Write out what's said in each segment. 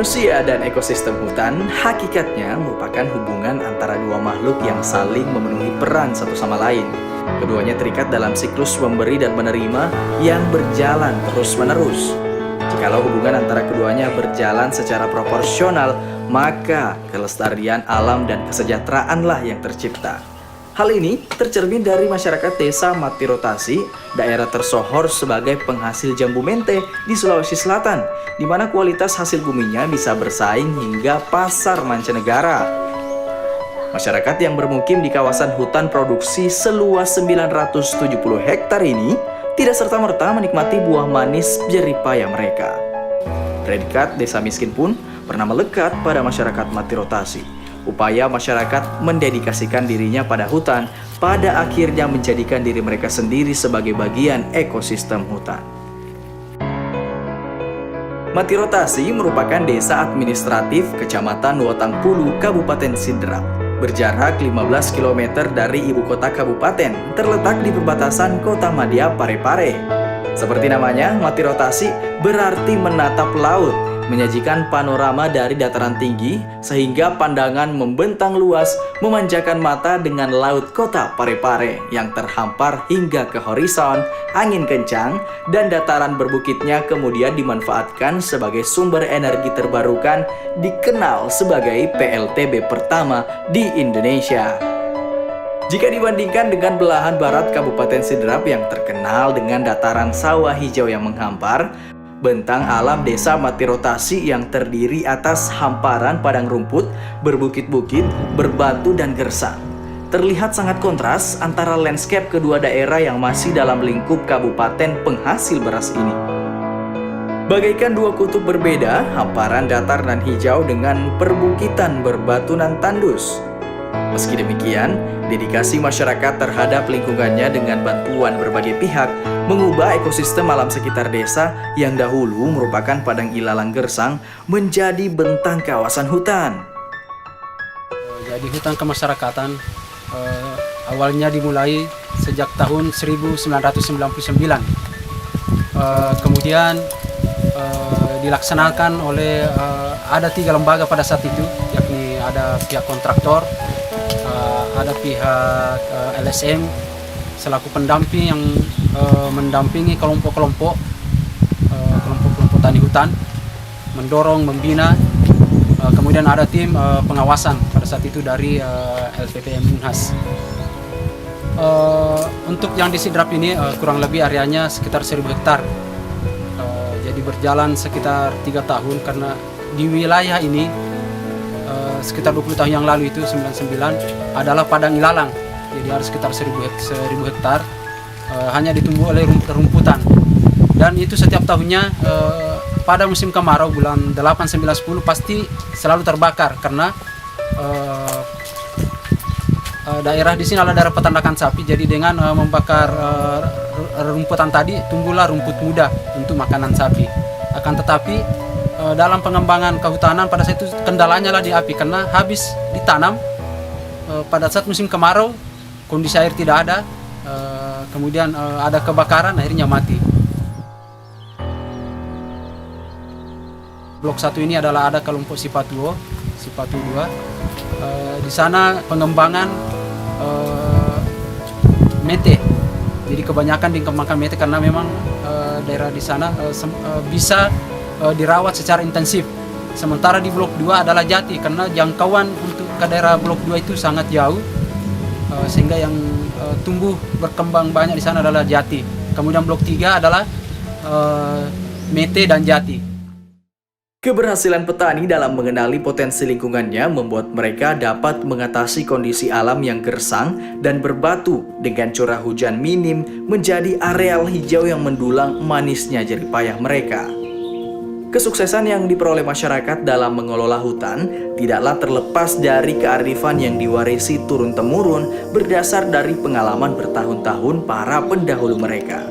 Manusia dan ekosistem hutan hakikatnya merupakan hubungan antara dua makhluk yang saling memenuhi peran satu sama lain. Keduanya terikat dalam siklus memberi dan menerima yang berjalan terus-menerus. Jikalau hubungan antara keduanya berjalan secara proporsional, maka kelestarian alam dan kesejahteraanlah yang tercipta. Hal ini tercermin dari masyarakat desa Matirotasi, daerah tersohor sebagai penghasil jambu mente di Sulawesi Selatan, di mana kualitas hasil buminya bisa bersaing hingga pasar mancanegara. Masyarakat yang bermukim di kawasan hutan produksi seluas 970 hektar ini tidak serta-merta menikmati buah manis jeripaya mereka. Predikat desa miskin pun pernah melekat pada masyarakat Matirotasi. Upaya masyarakat mendedikasikan dirinya pada hutan pada akhirnya menjadikan diri mereka sendiri sebagai bagian ekosistem hutan. Matirotasi merupakan desa administratif Kecamatan Wotangpulu, Kabupaten Sidrap. Berjarak 15 km dari ibu kota kabupaten, terletak di perbatasan Kota Madya Parepare. Seperti namanya, Matirotasi berarti menatap laut, menyajikan panorama dari dataran tinggi sehingga pandangan membentang luas memanjakan mata dengan laut kota Parepare yang terhampar hingga ke horizon, angin kencang, dan dataran berbukitnya kemudian dimanfaatkan sebagai sumber energi terbarukan dikenal sebagai PLTB pertama di Indonesia. Jika dibandingkan dengan belahan barat Kabupaten Sidrap yang terkenal dengan dataran sawah hijau yang menghampar, bentang alam desa Matirotasi yang terdiri atas hamparan padang rumput, berbukit-bukit, berbatu, dan gersang. Terlihat sangat kontras antara landscape kedua daerah yang masih dalam lingkup kabupaten penghasil beras ini. Bagaikan dua kutub berbeda, hamparan datar dan hijau dengan perbukitan berbatunan tandus. Meski demikian, dedikasi masyarakat terhadap lingkungannya dengan bantuan berbagai pihak mengubah ekosistem alam sekitar desa yang dahulu merupakan padang ilalang gersang menjadi bentang kawasan hutan. Jadi hutan kemasyarakatan awalnya dimulai sejak tahun 1999. Kemudian dilaksanakan oleh ada 3 lembaga pada saat itu, yakni ada pihak kontraktor, ada pihak LSM selaku pendamping yang mendampingi kelompok-kelompok tani hutan, mendorong, membina. Kemudian ada tim pengawasan pada saat itu dari LPPM Unhas. Untuk yang di Sidrap ini kurang lebih areanya sekitar 1000 hektar. Jadi berjalan sekitar 3 tahun karena di wilayah ini sekitar 20 tahun yang lalu itu 99 adalah padang ilalang. Jadi ada sekitar 1000 hektar hanya ditumbuh oleh rumputan. Dan itu setiap tahunnya pada musim kemarau bulan 8, 9, 10 pasti selalu terbakar karena daerah di sini adalah daerah peternakan sapi. Jadi dengan membakar rumputan tadi tumbuhlah rumput muda untuk makanan sapi. Akan tetapi dalam pengembangan kehutanan pada saat itu kendalanya lah di api karena habis ditanam pada saat musim kemarau kondisi air tidak ada, kemudian ada kebakaran akhirnya mati. Blok 1 ini adalah ada kelompok Sipatuo 2. Di sana pengembangan mete. Jadi kebanyakan dikembangkan mete karena memang daerah di sana bisa dirawat secara intensif. Sementara di blok 2 adalah jati karena jangkauan untuk ke daerah blok 2 itu sangat jauh, sehingga yang tumbuh berkembang banyak di sana adalah jati. Kemudian blok 3 adalah mete dan jati. Keberhasilan petani dalam mengenali potensi lingkungannya membuat mereka dapat mengatasi kondisi alam yang gersang dan berbatu dengan curah hujan minim menjadi areal hijau yang mendulang manisnya jeripayah mereka. Kesuksesan yang diperoleh masyarakat dalam mengelola hutan tidaklah terlepas dari kearifan yang diwarisi turun-temurun berdasar dari pengalaman bertahun-tahun para pendahulu mereka.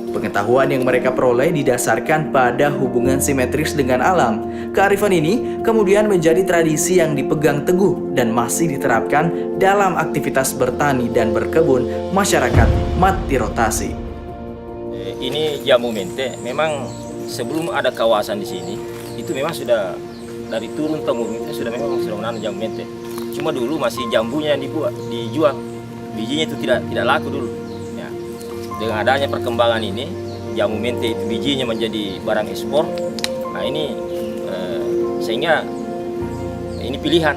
Pengetahuan yang mereka peroleh didasarkan pada hubungan simetris dengan alam. Kearifan ini kemudian menjadi tradisi yang dipegang teguh dan masih diterapkan dalam aktivitas bertani dan berkebun masyarakat Matirotasi. Ini jambu mente memang sebelum ada kawasan di sini itu memang sudah dari turun temurun itu sudah menanam jambu mente. Cuma dulu masih jambunya yang dijual, bijinya itu tidak laku dulu. Ya. Dengan adanya perkembangan ini, jambu mente itu bijinya menjadi barang ekspor. Nah ini sehingga ini pilihan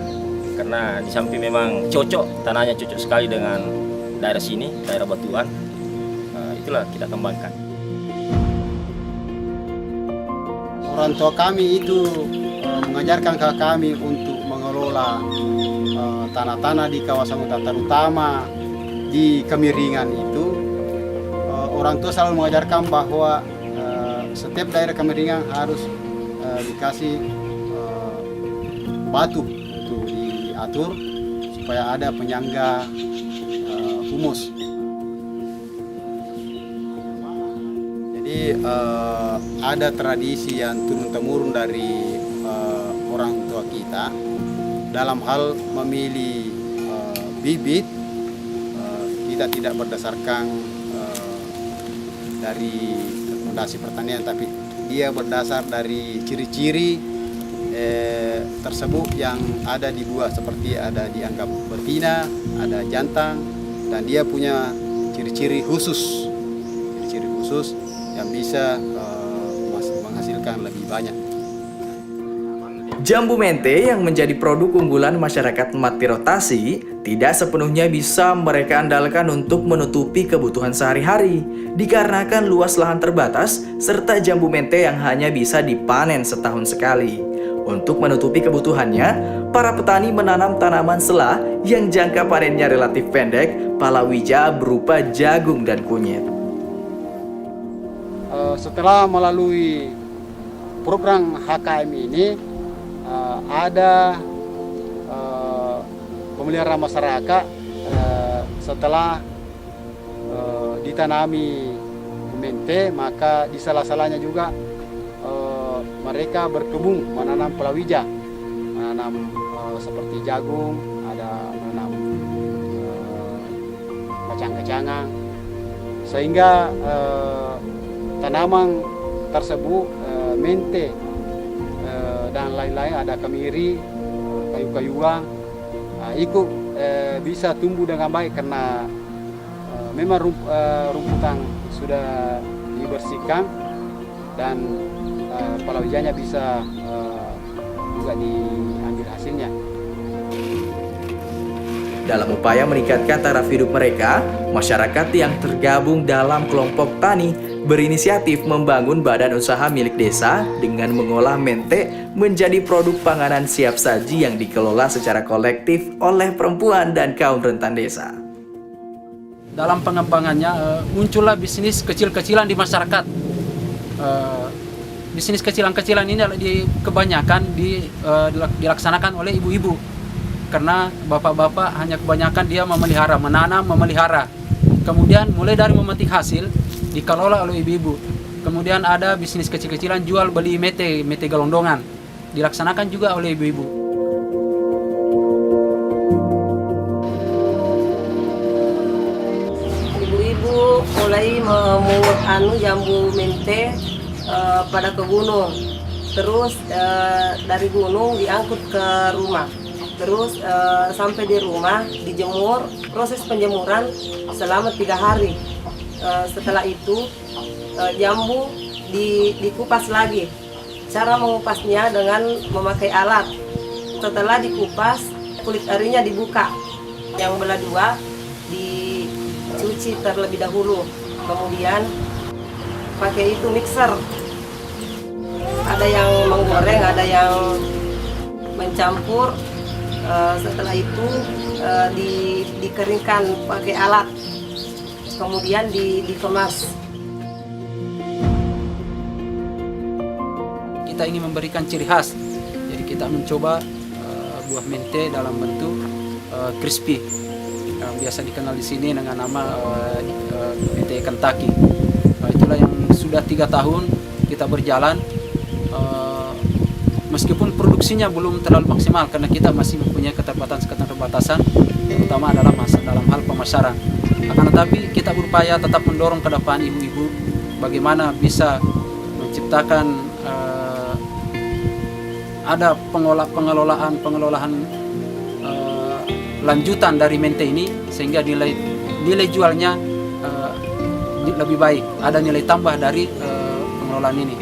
karena di samping memang cocok, tanahnya cocok sekali dengan daerah sini, daerah Batuan. Itulah kita kembangkan. Orang tua kami itu mengajarkan ke kami untuk mengelola tanah-tanah di kawasan hutan terutama di Kemiringan itu. Orang tua selalu mengajarkan bahwa setiap daerah Kemiringan harus dikasih batu untuk diatur supaya ada penyangga humus. Jadi ada tradisi yang turun-temurun dari orang tua kita dalam hal memilih bibit. Kita tidak berdasarkan dari fondasi pertanian, tapi dia berdasar dari ciri-ciri tersebut yang ada di buah, seperti ada dianggap betina, ada jantan, dan dia punya ciri-ciri khusus yang bisa menghasilkan lebih banyak. Jambu mente yang menjadi produk unggulan masyarakat mati rotasi tidak sepenuhnya bisa mereka andalkan untuk menutupi kebutuhan sehari-hari dikarenakan luas lahan terbatas serta jambu mente yang hanya bisa dipanen setahun sekali. Untuk menutupi kebutuhannya, para petani menanam tanaman sela yang jangka panennya relatif pendek, palawija berupa jagung dan kunyit. Setelah melalui program HKM ini, ada pemeliharaan masyarakat setelah ditanami mente, maka di salah-salahnya juga mereka berkebun menanam palawija, menanam seperti jagung, ada menanam kacang-kacangan, sehingga tanaman tersebut mente dan lain-lain, ada kemiri, kayu-kayuan, ikut bisa tumbuh dengan baik karena memang rumputan sudah dibersihkan dan palawijanya bisa juga diambil hasilnya. Dalam upaya meningkatkan taraf hidup mereka, masyarakat yang tergabung dalam kelompok tani berinisiatif membangun badan usaha milik desa dengan mengolah mente menjadi produk panganan siap saji yang dikelola secara kolektif oleh perempuan dan kaum rentan desa. Dalam pengembangannya muncullah bisnis kecil-kecilan di masyarakat. Bisnis kecilan-kecilan ini kebanyakan dilaksanakan oleh ibu-ibu, karena bapak-bapak hanya kebanyakan dia memelihara, menanam, memelihara. Kemudian mulai dari memetik hasil dikelola oleh ibu-ibu. Kemudian ada bisnis kecil-kecilan jual beli mete gelondongan, dilaksanakan juga oleh ibu-ibu. Ibu-ibu mulai memungut jambu mente pada ke gunung, terus dari gunung diangkut ke rumah, terus sampai di rumah dijemur, proses penjemuran selama 3 hari. Setelah itu jambu dikupas lagi. Cara mengupasnya dengan memakai alat. Setelah dikupas, kulit arinya dibuka, yang belah 2 dicuci terlebih dahulu, kemudian pakai itu mixer. Ada yang menggoreng, ada yang mencampur. Setelah itu dikeringkan pakai alat, kemudian dikemas. Kita ingin memberikan ciri khas, jadi kita mencoba buah mente dalam bentuk crispy, yang biasa dikenal di sini dengan nama mente Kentucky. Itulah yang sudah 3 tahun kita berjalan. Meskipun produksinya belum terlalu maksimal karena kita masih mempunyai keterbatasan terutama dalam hal pemasaran. Akan tetapi kita berupaya tetap mendorong ke depan ibu-ibu bagaimana bisa menciptakan ada pengelolaan lanjutan dari mente ini, sehingga nilai jualnya lebih baik, ada nilai tambah dari pengelolaan ini.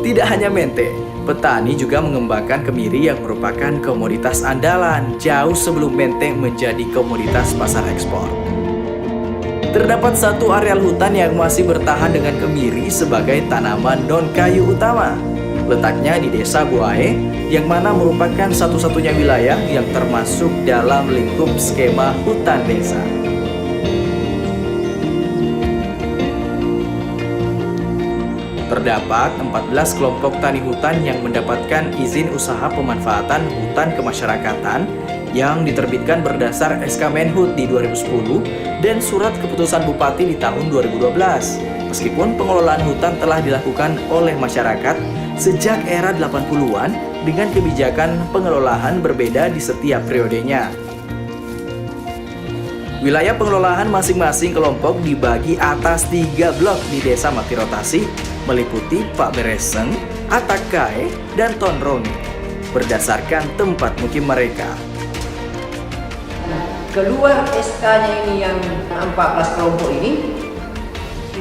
Tidak hanya mente, petani juga mengembangkan kemiri yang merupakan komoditas andalan jauh sebelum mente menjadi komoditas pasar ekspor. Terdapat satu areal hutan yang masih bertahan dengan kemiri sebagai tanaman non-kayu utama. Letaknya di Desa Buahe, yang mana merupakan satu-satunya wilayah yang termasuk dalam lingkup skema hutan desa. Terdapat 14 kelompok tani hutan yang mendapatkan izin usaha pemanfaatan hutan kemasyarakatan yang diterbitkan berdasar SK Menhut di 2010 dan surat keputusan Bupati di tahun 2012. Meskipun pengelolaan hutan telah dilakukan oleh masyarakat sejak era 80-an dengan kebijakan pengelolaan berbeda di setiap periodenya. Wilayah pengelolaan masing-masing kelompok dibagi atas 3 blok di Desa Mati Rotasi, meliputi Pak Bereseng, Atakae, dan Tonrongi, berdasarkan tempat mukim mereka. Keluar SK-nya ini yang 14 kelompok ini,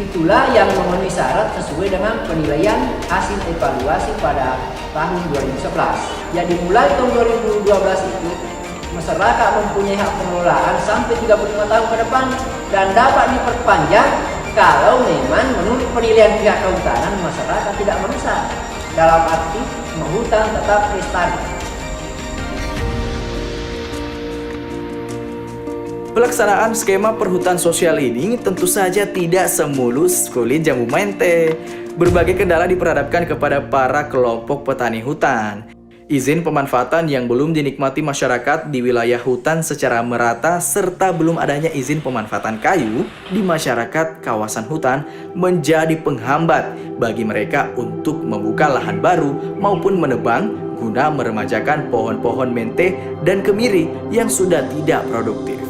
itulah yang memenuhi syarat sesuai dengan penilaian hasil evaluasi pada tahun 2011. Jadi mulai tahun 2012 itu, masyarakat mempunyai hak pengelolaan sampai 35 tahun ke depan dan dapat diperpanjang kalau memang menurut penilaian pihak kehutanan masyarakat tidak merusak, dalam arti hutan tetap lestari. Pelaksanaan skema perhutan sosial ini tentu saja tidak semulus kulit jambu mente. Berbagai kendala diperhadapkan kepada para kelompok petani hutan. Izin pemanfaatan yang belum dinikmati masyarakat di wilayah hutan secara merata serta belum adanya izin pemanfaatan kayu di masyarakat kawasan hutan menjadi penghambat bagi mereka untuk membuka lahan baru maupun menebang guna meremajakan pohon-pohon mente dan kemiri yang sudah tidak produktif.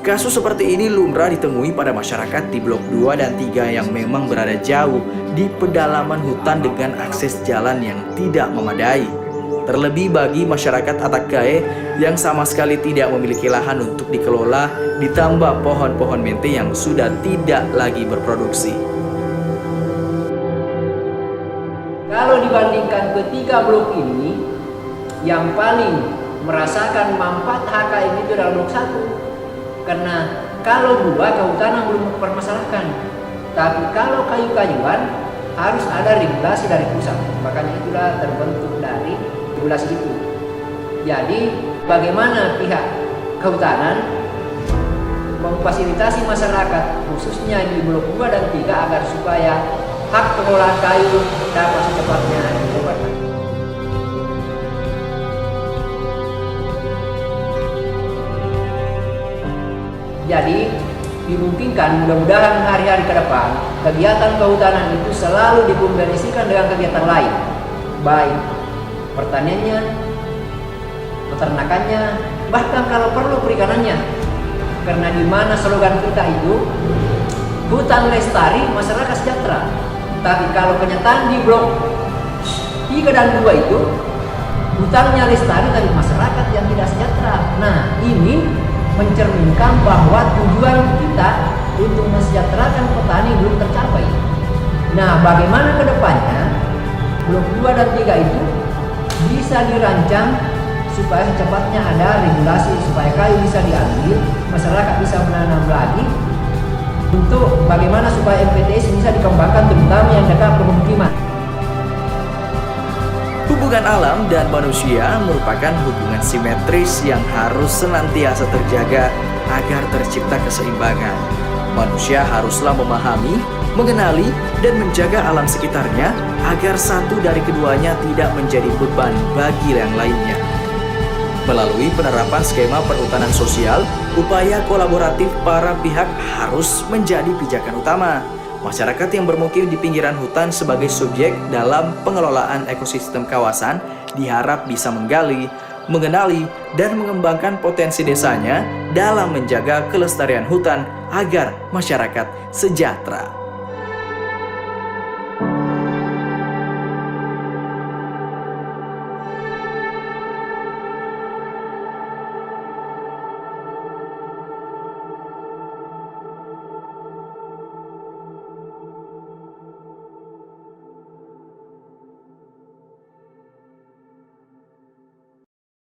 Kasus seperti ini lumrah ditemui pada masyarakat di Blok 2 dan 3 yang memang berada jauh di pedalaman hutan dengan akses jalan yang tidak memadai. Terlebih bagi masyarakat Atakae yang sama sekali tidak memiliki lahan untuk dikelola, ditambah pohon-pohon mente yang sudah tidak lagi berproduksi. Kalau dibandingkan ketiga blok ini, yang paling merasakan manfaat HK ini itu adalah blok 1. Karena kalau 2 kehutanan belum mempermasalahkan, tapi kalau kayu-kayuan harus ada regulasi dari pusat. Makanya itulah terbentuk dari regulasi itu. Jadi bagaimana pihak kehutanan memfasilitasi masyarakat khususnya di blok 2 dan 3 agar supaya hak pengelolaan kayu dapat secepatnya didapatkan. Jadi dimungkinkan mudah-mudahan hari-hari ke depan kegiatan kehutanan itu selalu dikombinasikan dengan kegiatan lain, baik pertaniannya, peternakannya, bahkan kalau perlu perikanannya. Karena di mana slogan kita itu hutan lestari, masyarakat sejahtera. Tapi kalau kenyataan di blok 3 dan 2 itu hutannya lestari tapi masyarakat yang tidak sejahtera. Nah, ini mencerminkan bahwa tujuan kita untuk mensejahterakan petani belum tercapai. Nah, bagaimana ke depannya blok 2 dan 3 itu bisa dirancang supaya secepatnya ada regulasi supaya kayu bisa diambil, masyarakat bisa menanam lagi, untuk bagaimana supaya MPTS bisa dikembangkan terutama yang dekat pemukiman. Hubungan alam dan manusia merupakan hubungan simetris yang harus senantiasa terjaga agar tercipta keseimbangan. Manusia haruslah memahami, mengenali, dan menjaga alam sekitarnya agar satu dari keduanya tidak menjadi beban bagi yang lainnya. Melalui penerapan skema perhutanan sosial, upaya kolaboratif para pihak harus menjadi pijakan utama. Masyarakat yang bermukim di pinggiran hutan sebagai subjek dalam pengelolaan ekosistem kawasan diharap bisa menggali, mengenali, dan mengembangkan potensi desanya dalam menjaga kelestarian hutan agar masyarakat sejahtera.